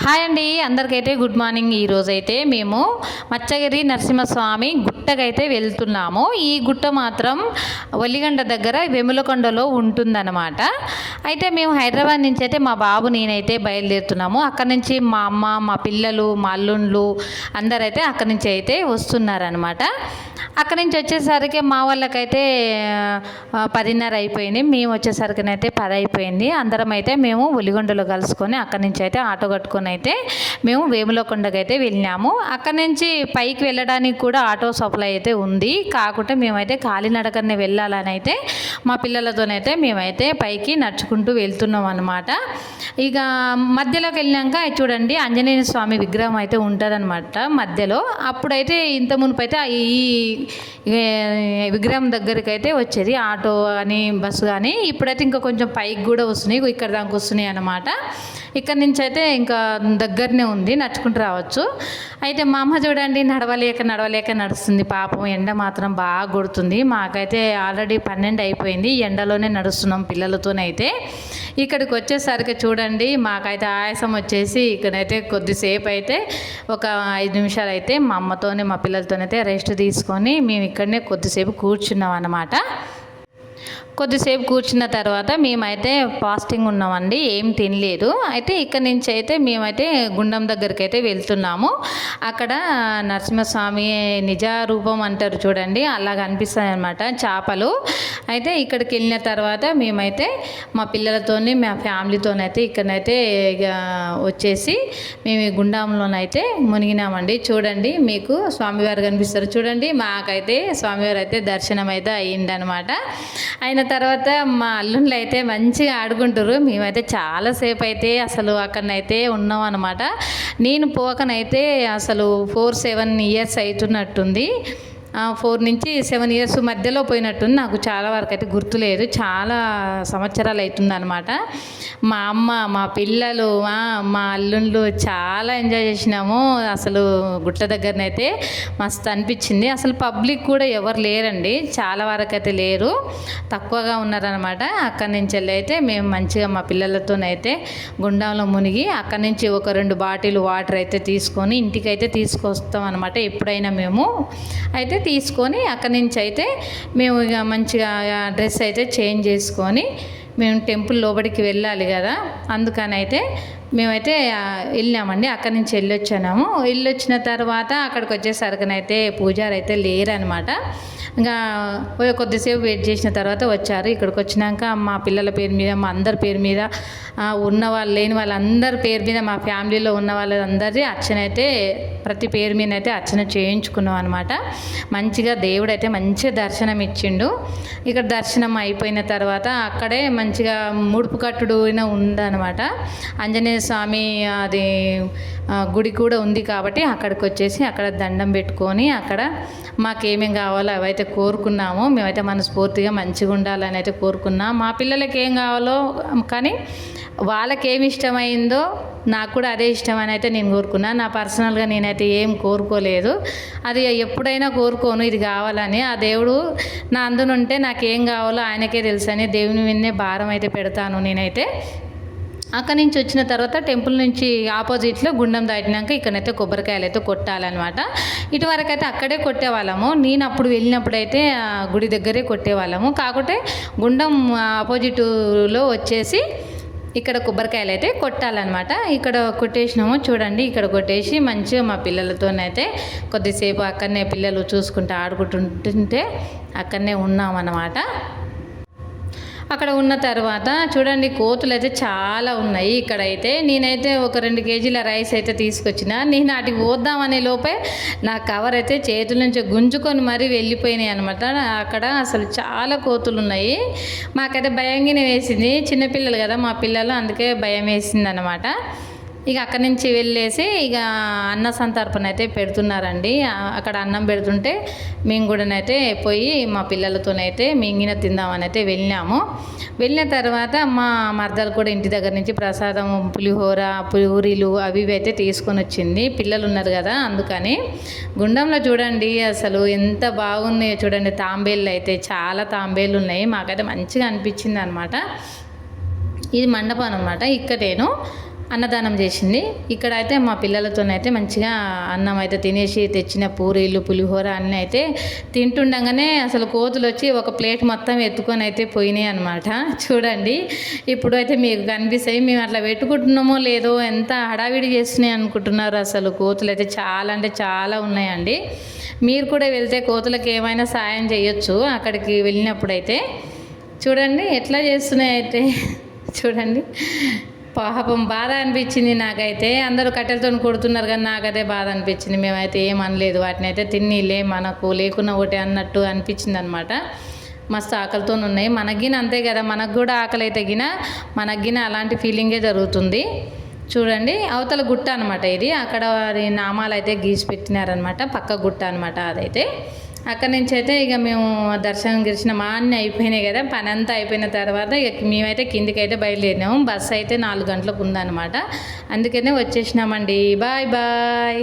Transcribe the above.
Hi అండి, అందరికైతే good morning. ఈరోజైతే మేము మచ్చగిరి నరసింహస్వామి గుట్టకైతే వెళ్తున్నాము. ఈ గుట్ట మాత్రం ఒలిగండ దగ్గర వెములకొండలో ఉంటుందన్నమాట. అయితే మేము హైదరాబాద్ నుంచి అయితే మా బాబు నేనైతే బయలుదేరుతున్నాము. అక్కడి నుంచి మా అమ్మ, మా పిల్లలు, మా అల్లుండ్లు అందరైతే అక్కడి నుంచి అయితే వస్తున్నారనమాట. అక్కడి నుంచి వచ్చేసరికి మా వాళ్ళకైతే 10:30 అయిపోయింది. మేము వచ్చేసరికినైతే 10 అయిపోయింది. అందరం అయితే మేము ఒలిగొండలో కలుసుకొని అక్కడి నుంచి అయితే ఆటో కట్టుకొని అయితే మేము వేములకొండకి అయితే వెళ్ళినాము. అక్కడి నుంచి పైకి వెళ్ళడానికి కూడా ఆటో సప్లై అయితే ఉంది. కాకుంటే మేమైతే కాలినడకనే వెళ్ళాలని అయితే మా పిల్లలతోనైతే మేమైతే పైకి నడుచుకుంటూ వెళ్తున్నాం అన్నమాట. ఇక మధ్యలోకి వెళ్ళినాక చూడండి ఆంజనేయ స్వామి విగ్రహం అయితే ఉంటుందన్నమాట మధ్యలో. అప్పుడైతే ఇంత మునుపు అయితే ఈ విగ్రహం దగ్గరికి అయితే వచ్చేది ఆటో కానీ బస్సు కానీ. ఇప్పుడైతే ఇంకా కొంచెం పైకి కూడా వస్తున్నాయి, ఇక్కడ దాకా వస్తున్నాయి అన్నమాట. ఇక్కడ నుంచి అయితే ఇంకా దగ్గరనే ఉంది, నడుచుకుంటూ రావచ్చు. అయితే మా అమ్మ చూడండి నడవలేక నడుస్తుంది. పాపం ఎండ మాత్రం బాగా కొడుతుంది. మాకైతే ఆల్రెడీ 12 అయిపోయింది, ఎండలోనే నడుస్తున్నాం పిల్లలతోనైతే. ఇక్కడికి వచ్చేసరికి చూడండి మాకైతే ఆయాసం వచ్చేసి ఇక్కడైతే కొద్దిసేపు అయితే ఒక 5 నిమిషాలు అయితే మా అమ్మతోనే మా పిల్లలతోనైతే రెస్ట్ తీసుకొని మేము ఇక్కడనే కొద్దిసేపు కూర్చున్నాం అన్నమాట. కొద్దిసేపు కూర్చున్న తర్వాత మేమైతే ఫాస్టింగ్ ఉన్నామండి, ఏం తినలేదు. అయితే ఇక్కడ నుంచి అయితే మేమైతే గుండం దగ్గరికి అయితే వెళ్తున్నాము. అక్కడ నరసింహస్వామి నిజ రూపం అంటారు చూడండి, అలా కనిపిస్తాయి అన్నమాట చేపలు. అయితే ఇక్కడికి వెళ్ళిన తర్వాత మేమైతే మా పిల్లలతోని మా ఫ్యామిలీతోనైతే ఇక్కడనైతే వచ్చేసి మేము ఈ గుండంలోనైతే మునిగినామండి. చూడండి మీకు స్వామివారు కనిపిస్తారు చూడండి. మాకైతే స్వామివారు అయితే దర్శనం అయితే అయ్యిందనమాట. అయిన తర్వాత మా అల్లుళ్ళు అయితే మంచిగా ఆడుకుంటారు. మేమైతే చాలాసేపు అయితే అసలు అక్కడనైతే ఉన్నాం అనమాట. నేను పోకనైతే అసలు 4-7 ఇయర్స్ అవుతున్నట్టుంది. 4 నుంచి 7 ఇయర్స్ మధ్యలో పోయినట్టుంది. నాకు చాలా వరకు అయితే గుర్తులేదు, చాలా సంవత్సరాలు అవుతుంది అనమాట. మా అమ్మ, మా పిల్లలు, మా అల్లుళ్ళు చాలా ఎంజాయ్ చేసినాము. అసలు గుట్ట దగ్గరనైతే మస్తు అనిపించింది. అసలు పబ్లిక్ కూడా ఎవరు లేరండి, చాలా వరకు అయితే లేరు, తక్కువగా ఉన్నారనమాట. అక్కడి నుంచి వెళ్ళి అయితే మేము మంచిగా మా పిల్లలతోనైతే గుండంలో మునిగి అక్కడి నుంచి ఒక 2 బాటిల్ వాటర్ అయితే తీసుకొని ఇంటికైతే తీసుకొస్తాం అనమాట. ఎప్పుడైనా మేము అయితే తీసుకొని అక్కడి నుంచి అయితే మేము ఇక మంచిగా డ్రెస్ అయితే చేంజ్ చేసుకొని మేము టెంపుల్ లోపలికి వెళ్ళాలి కదా, అందుకని అయితే మేమైతే వెళ్ళామండి. అక్కడి నుంచి వెళ్ళొచ్చిన తర్వాత అక్కడికి వచ్చేసరికనైతే పూజారి అయితే లేరనమాట. ఇంకా కొద్దిసేపు వెయిట్ చేసిన తర్వాత వచ్చారు. ఇక్కడికి వచ్చినాక మా పిల్లల పేరు మీద, మా అందరి పేరు మీద, ఉన్న వాళ్ళు లేని వాళ్ళందరి పేరు మీద, మా ఫ్యామిలీలో ఉన్న వాళ్ళందరిది అర్చన అయితే ప్రతి పేరు మీద అయితే అర్చన చేయించుకున్నాం అనమాట. మంచిగా దేవుడు అయితే మంచిగా దర్శనం ఇచ్చిండు. ఇక్కడ దర్శనం అయిపోయిన తర్వాత అక్కడే మంచిగా ముడుపు కట్టుడు ఉందన్నమాట. ఆంజనేయ స్వామి అది గుడి కూడా ఉంది కాబట్టి అక్కడికి వచ్చేసి అక్కడ దండం పెట్టుకొని అక్కడ మాకేమేం కావాలో అవైతే కోరుకున్నాము. మేమైతే మనస్ఫూర్తిగా మంచిగా ఉండాలని అయితే కోరుకున్నాం. మా పిల్లలకి ఏం కావాలో కానీ వాళ్ళకి ఏమి ఇష్టమైందో నాకు కూడా అదే ఇష్టమని అయితే నేను కోరుకున్నాను. నా పర్సనల్గా నేనైతే ఏం కోరుకోలేదు, అది ఎప్పుడైనా కోరుకోను ఇది కావాలని. ఆ దేవుడు నా అందునుంటే నాకేం కావాలో ఆయనకే తెలుసు అని దేవుని మీదనే భారం అయితే పెడతాను నేనైతే. అక్కడి నుంచి వచ్చిన తర్వాత టెంపుల్ నుంచి ఆపోజిట్లో గుండం దాటినాక ఇక్కడైతే కొబ్బరికాయలు అయితే కొట్టాలన్నమాట. ఇటువరకు అయితే అక్కడే కొట్టేవాళ్ళము. నేను అప్పుడు వెళ్ళినప్పుడు అయితే గుడి దగ్గరే కొట్టేవాళ్ళము. కాకుంటే గుండం ఆపోజిట్లో వచ్చేసి ఇక్కడ కొబ్బరికాయలు అయితే కొట్టాలన్నమాట. ఇక్కడ కొట్టేసినాము చూడండి. ఇక్కడ కొట్టేసి మంచిగా మా పిల్లలతోనైతే కొద్దిసేపు అక్కడనే పిల్లలు చూసుకుంటూ ఆడుకుంటుంటే అక్కడనే ఉన్నామన్నమాట. అక్కడ ఉన్న తర్వాత చూడండి కోతులు అయితే చాలా ఉన్నాయి ఇక్కడైతే. నేనైతే ఒక 2 కేజీల రైస్ అయితే తీసుకొచ్చిన. నేను వాటికి పోద్దామనే లోపే నా కవర్ అయితే చేతుల నుంచి గుంజుకొని మరీ వెళ్ళిపోయినాయి అనమాట. అక్కడ అసలు చాలా కోతులు ఉన్నాయి. మాకైతే భయంగానే వేసింది, చిన్నపిల్లలు కదా మా పిల్లలు, అందుకే భయం వేసింది అనమాట. ఇక అక్కడి నుంచి వెళ్ళేసి ఇక అన్న సంతర్పణ అయితే పెడుతున్నారండి. అక్కడ అన్నం పెడుతుంటే మేము కూడానైతే పోయి మా పిల్లలతోనైతే మింగిన తిందామని అయితే వెళ్ళిన తర్వాత మా మరదలు కూడా ఇంటి దగ్గర నుంచి ప్రసాదం పులిహోర పూరీలు అవి అయితే తీసుకొని వచ్చింది. పిల్లలు ఉన్నారు కదా అందుకని. గుండంలో చూడండి అసలు ఎంత బాగున్నాయో చూడండి. తాంబేళ్ళు అయితే చాలా తాంబేళ్ళు ఉన్నాయి. మాకైతే మంచిగా అనిపించింది అనమాట. ఇది మండపం అనమాట. ఇక్కడేను అన్నదానం చేసింది. ఇక్కడ అయితే మా పిల్లలతోనైతే మంచిగా అన్నం అయితే తినేసి తెచ్చిన పూరీలు పులిహోర అన్నీ అయితే తింటుండగానే అసలు కోతులు వచ్చి ఒక ప్లేట్ మొత్తం ఎత్తుకొని అయితే పోయినాయి అనమాట. చూడండి ఇప్పుడు అయితే మీకు కనిపిస్తాయి. మేము అట్లా పెట్టుకుంటున్నామో లేదో ఎంత హడావిడి చేస్తున్నాయి అనుకుంటున్నారు. అసలు కోతులు అయితే చాలా అంటే చాలా ఉన్నాయండి. మీరు కూడా వెళ్తే కోతులకు ఏమైనా సాయం చేయొచ్చు అక్కడికి వెళ్ళినప్పుడైతే. చూడండి ఎట్లా చేస్తున్నాయి అయితే చూడండి. పాపం బాధ అనిపించింది నాకైతే. అందరూ కట్టెలతో కొడుతున్నారు కానీ నాకైతే బాధ అనిపించింది. మేమైతే ఏం అనలేదు, వాటిని అయితే తిన్నీలే మనకు లేకున్నా ఒకటి అన్నట్టు అనిపించింది అనమాట. మస్తు ఆకలితో ఉన్నాయి. మనగిన అంతే కదా, మనకు కూడా ఆకలి అయితే గిన మనగిన అలాంటి ఫీలింగే జరుగుతుంది. చూడండి అవతల గుట్ట అనమాట ఇది. అక్కడ నామాలు అయితే గీసి పెట్టినారనమాట. పక్క గుట్ట అనమాట అదైతే. అక్కడి నుంచి అయితే ఇక మేము దర్శనం అన్నీ అయిపోయినాయి కదా, పని అంతా అయిపోయిన తర్వాత ఇక మేమైతే కిందికి అయితే బయలుదేరినాము. బస్సు అయితే 4 గంటలకు ఉందన్నమాట. అందుకనే వచ్చేసినామండి. Bye bye.